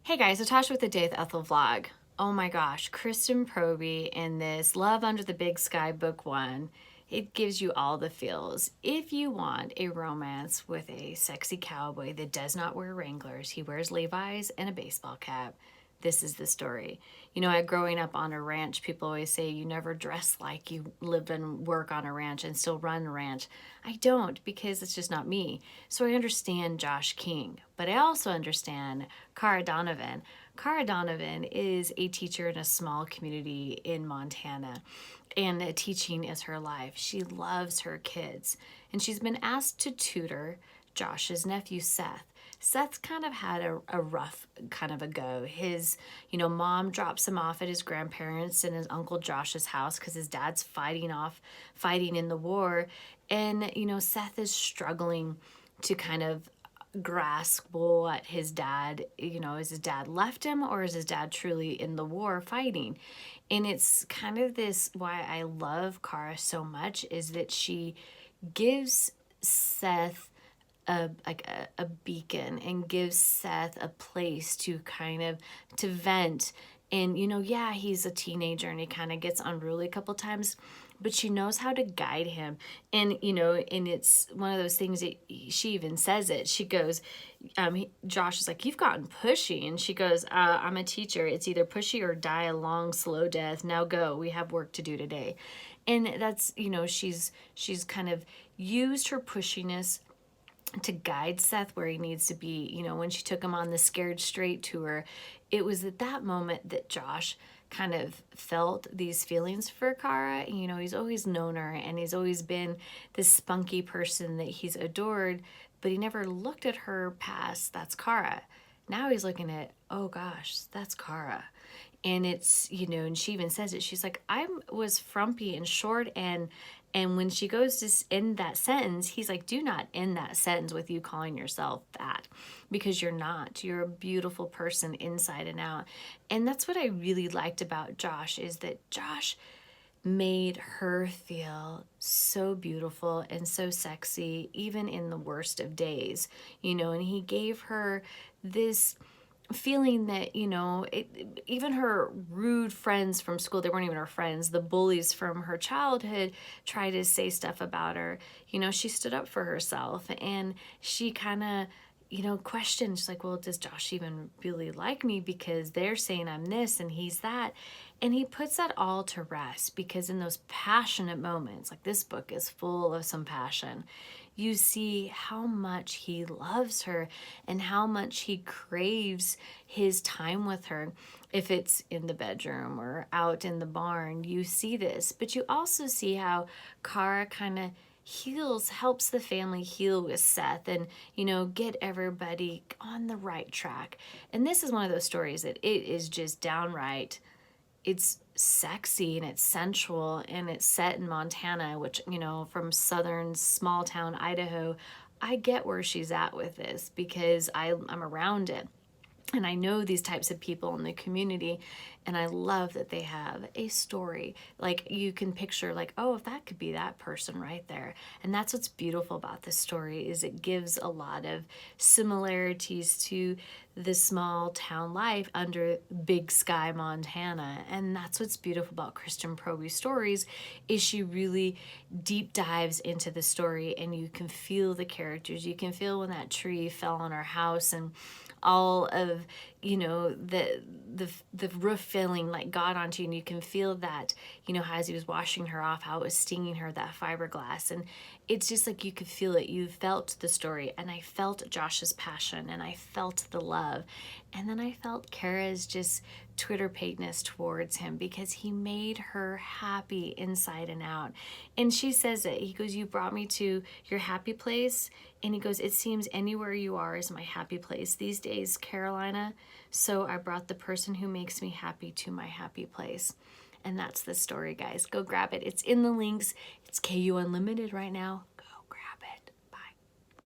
Hey guys, Natasha with the Day with Ethel vlog. Oh my gosh, Kristen Proby in this Love Under the Big Sky book 1. It gives you all the feels. If you want a romance with a sexy cowboy that does not wear Wranglers, he wears Levi's and a baseball cap, this is the story. You know, growing up on a ranch, people always say you never dress like you lived and work on a ranch and still run a ranch. I don't, because it's just not me. So I understand Josh King, but I also understand Cara Donovan. Cara Donovan is a teacher in a small community in Montana, and teaching is her life. She loves her kids, and she's been asked to tutor Josh's nephew, Seth. Seth's kind of had a rough kind of a go. His, mom drops him off at his grandparents and his uncle Josh's house because his dad's fighting in the war. And, Seth is struggling to kind of grasp what his dad, is his dad left him, or is his dad truly in the war fighting? And it's kind of this why I love Cara so much is that she gives Seth a beacon and gives Seth a place to kind of to vent. And yeah, he's a teenager and he kind of gets unruly a couple times, but she knows how to guide him. And and it's one of those things that she even says it. She goes, Josh is like, "You've gotten pushy," and she goes, "I'm a teacher. It's either pushy or die a long, slow death. Now go. We have work to do today." And that's she's kind of used her pushiness to guide Seth where he needs to be. When she took him on the Scared Straight tour, it was at that moment that Josh kind of felt these feelings for Cara. He's always known her and he's always been this spunky person that he's adored, but he never looked at her past, that's Cara. Now he's looking at, oh gosh, that's Cara. And it's, and she even says it, she's like, I was frumpy and short, and when she goes to end that sentence, he's like, do not end that sentence with you calling yourself that, because you're not. You're a beautiful person inside and out. And that's what I really liked about Josh, is that Josh made her feel so beautiful and so sexy, even in the worst of days, and he gave her this feeling that even her rude friends from school, they weren't even her friends, the bullies from her childhood, tried to say stuff about her. She stood up for herself, and she kind of questioned. She's like, well, does Josh even really like me, because they're saying I'm this and he's that? And he puts that all to rest, because in those passionate moments, like this book is full of some passion, you see how much he loves her and how much he craves his time with her. If it's in the bedroom or out in the barn, you see this. But you also see how Cara kind of helps the family heal with Seth, and get everybody on the right track. And this is one of those stories that it is just downright, it's sexy and it's sensual, and it's set in Montana, which, from southern small town Idaho. I get where she's at with this because I'm around it. And I know these types of people in the community, and I love that they have a story. Like, you can picture, like, oh, if that could be that person right there. And that's what's beautiful about this story, is it gives a lot of similarities to the small town life under Big Sky, Montana. And that's what's beautiful about Kristen Proby's stories, is she really deep dives into the story, and you can feel the characters. You can feel when that tree fell on our house, and all of the roof feeling like got onto you, and you can feel that as he was washing her off, how it was stinging her, that fiberglass. And it's just like you could feel it. You felt the story, and I felt Josh's passion, and I felt the love, and then I felt Cara's just Twitter pateness towards him, because he made her happy inside and out. And she says it, he goes, you brought me to your happy place. And he goes, it seems anywhere you are is my happy place these days, Carolina. So I brought the person who makes me happy to my happy place. And that's the story, guys. Go grab it. It's in the links. It's KU Unlimited right now.